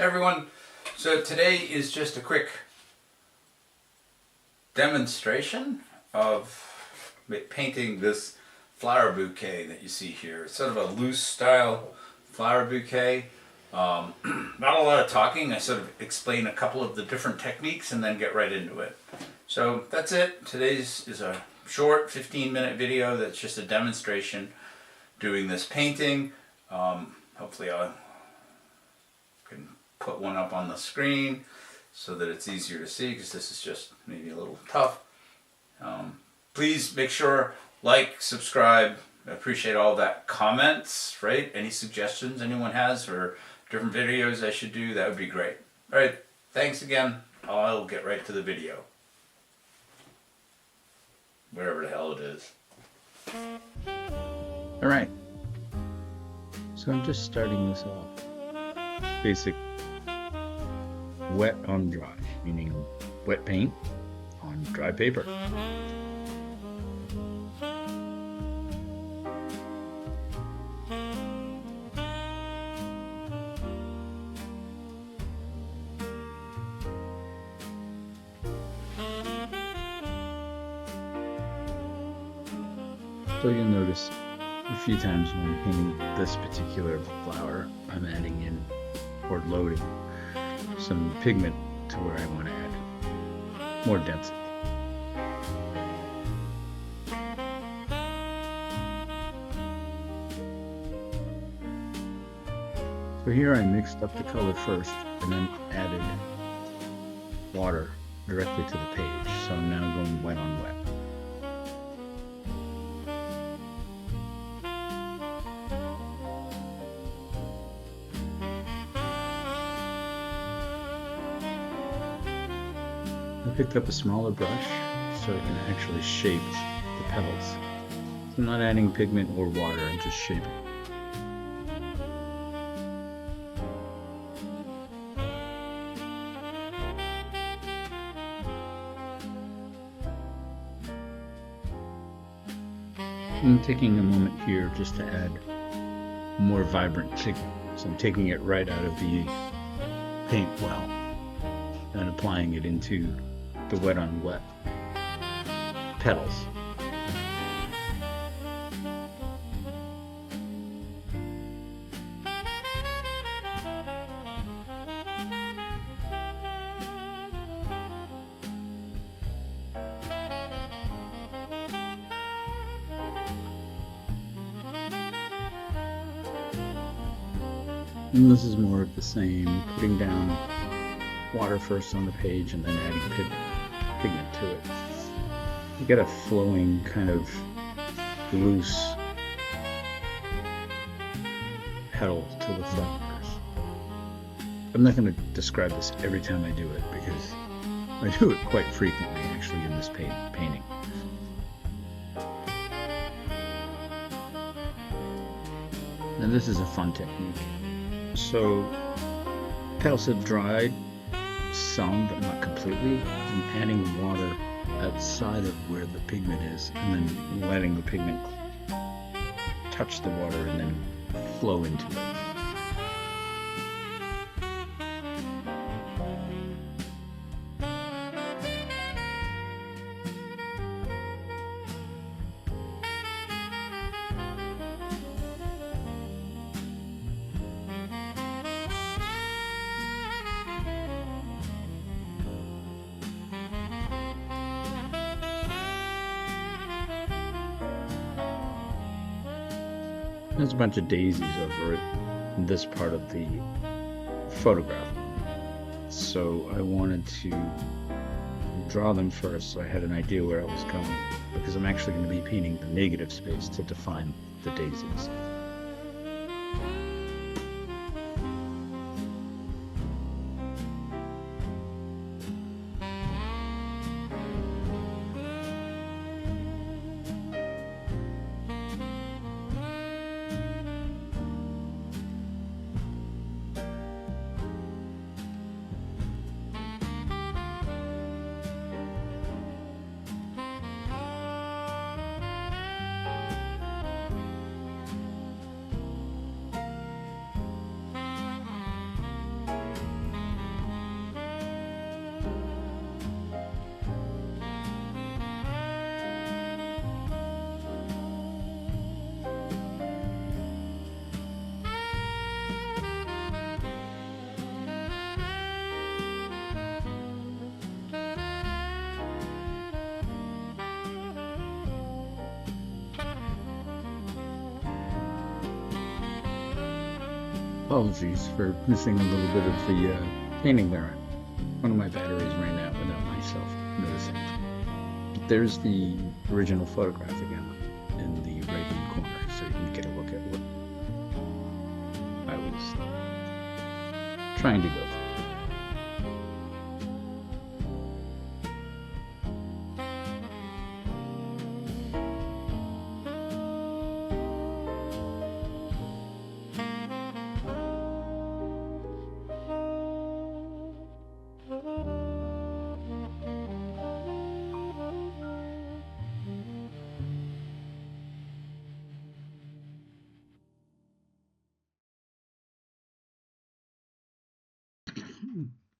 Hey everyone, so today is just a quick demonstration of painting this flower bouquet that you see here. It's sort of a loose style flower bouquet. Not a lot of talking. I sort of explain a couple of the different techniques and then get right into it. So that's it. Today's is a short 15-minute video that's just a demonstration doing this painting. Hopefully I can put one up on the screen so that it's easier to see, because this is just maybe a little tough. Please make sure, like, subscribe. I appreciate all that comments, right? Any suggestions anyone has for different videos I should do, that would be great. Alright, thanks again. I'll get right to the video. Wherever the hell it is. Alright, so I'm just starting this off. Basic wet on dry, meaning wet paint on dry paper. So you'll notice a few times when painting this particular flower, I'm adding in or loading some pigment to where I want to add more density. So here I mixed up the color first and then added water directly to the page. So I'm now going wet on wet. I picked up a smaller brush so I can actually shape the petals. I'm not adding pigment or water, I'm just shaping. I'm taking a moment here just to add more vibrant pigment. So I'm taking it right out of the paint well and applying it into the wet on wet petals. And this is more of the same, putting down water first on the page and then adding pigment to it. You get a flowing kind of loose petal to the flowers. I'm not going to describe this every time I do it because I do it quite frequently actually in this painting. And this is a fun technique. So petals have dried some, but not completely. I'm adding water outside of where the pigment is and then letting the pigment touch the water and then flow into it. There's a bunch of daisies over in this part of the photograph. So I wanted to draw them first so I had an idea where I was going, because I'm actually going to be painting the negative space to define the daisies. Apologies for missing a little bit of the painting there. One of my batteries ran out without myself noticing. But there's the original photograph again in the right-hand corner, so you can get a look at what I was trying to go for.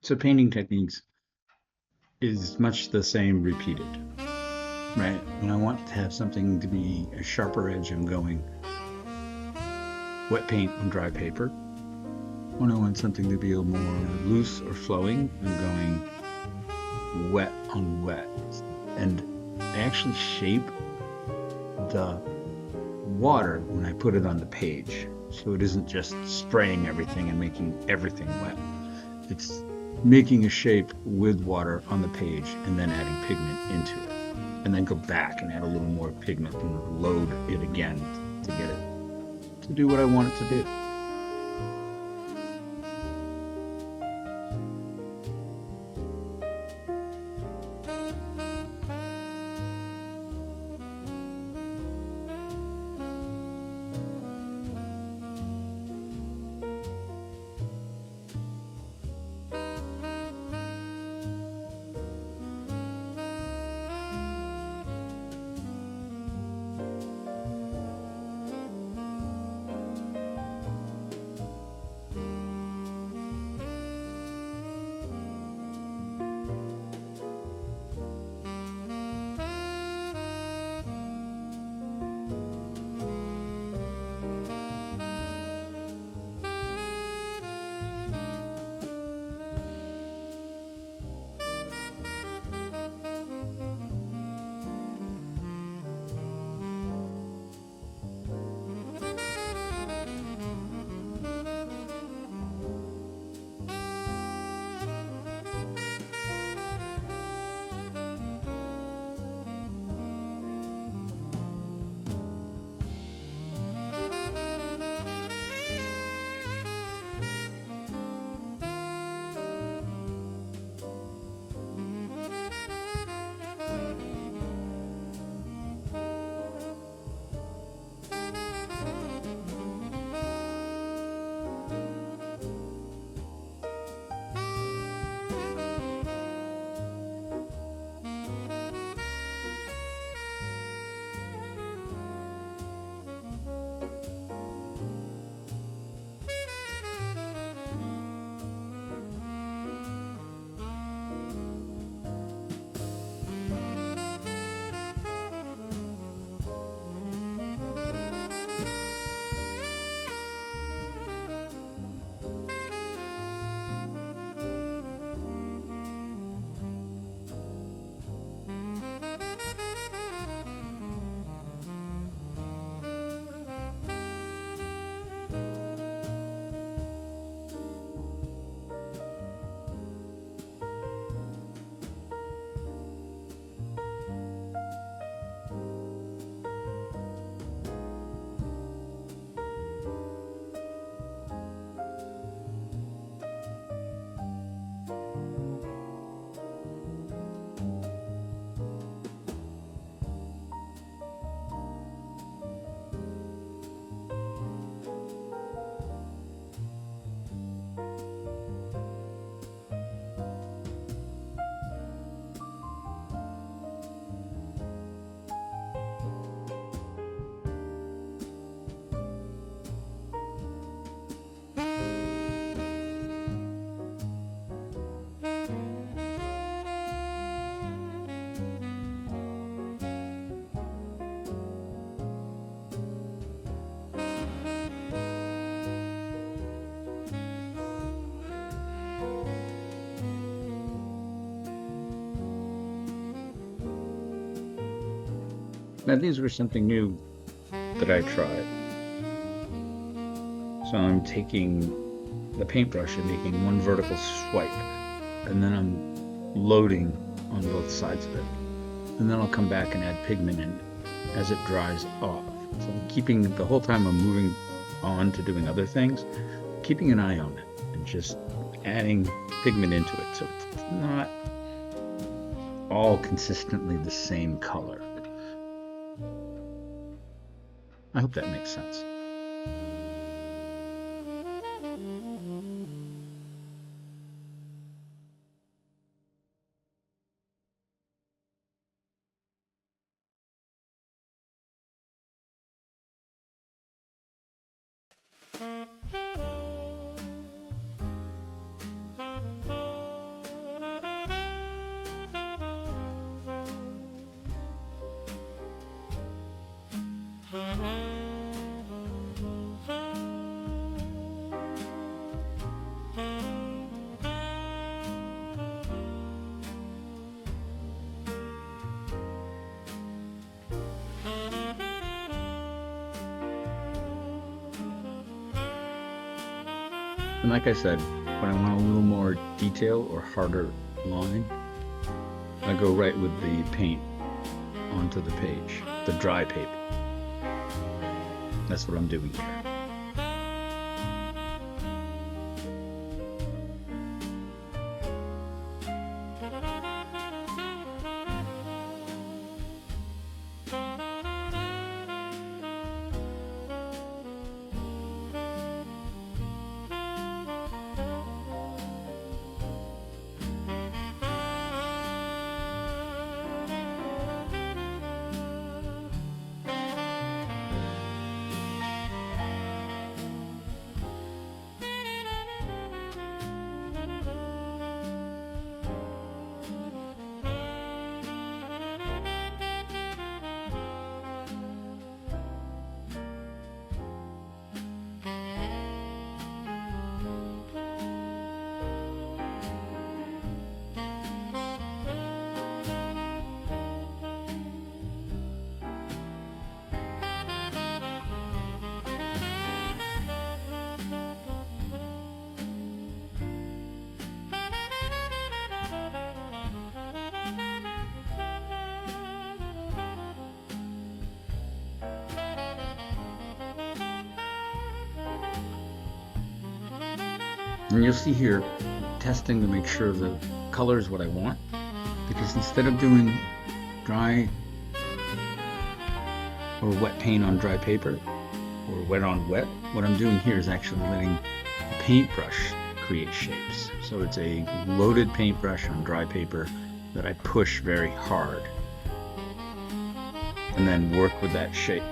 So painting techniques is much the same repeated, right? When I want to have something to be a sharper edge, I'm going wet paint on dry paper. When I want something to be a little more loose or flowing, I'm going wet on wet. And I actually shape the water when I put it on the page. So it isn't just spraying everything and making everything wet. It's making a shape with water on the page and then adding pigment into it. And then go back and add a little more pigment and load it again to get it to do what I want it to do. Now these were something new that I tried. So I'm taking the paintbrush and making one vertical swipe, and then I'm loading on both sides of it. And then I'll come back and add pigment in as it dries off. So I'm keeping, the whole time I'm moving on to doing other things, keeping an eye on it and just adding pigment into it. So it's not all consistently the same color. I hope that makes sense. And like I said, when I want a little more detail or harder line, I go right with the paint onto the page, the dry paper. That's what I'm doing here. And you'll see here, testing to make sure the color is what I want, because instead of doing dry or wet paint on dry paper or wet on wet, what I'm doing here is actually letting the paintbrush create shapes. So it's a loaded paintbrush on dry paper that I push very hard and then work with that shape.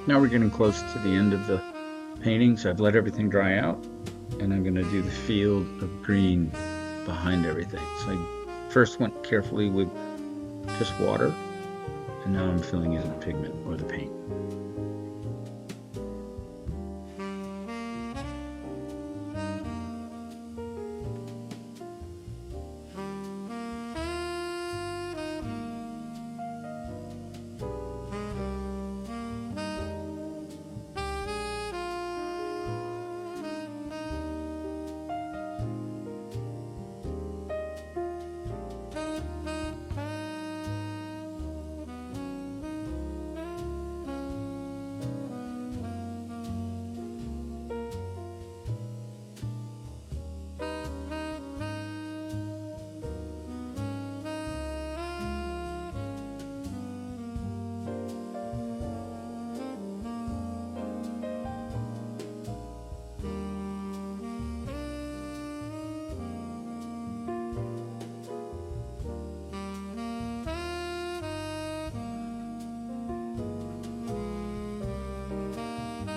Now we're getting close to the end of the painting, so I've let everything dry out, and I'm going to do the field of green behind everything. So I first went carefully with just water, and now I'm filling in the pigment or the paint.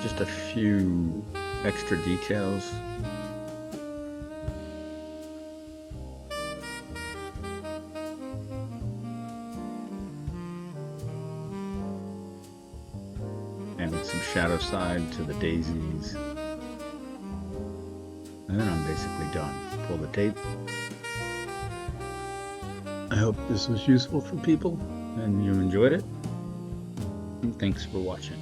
Just a few extra details. And with some shadow side to the daisies. And then I'm basically done. Pull the tape. I hope this was useful for people and you enjoyed it. And thanks for watching.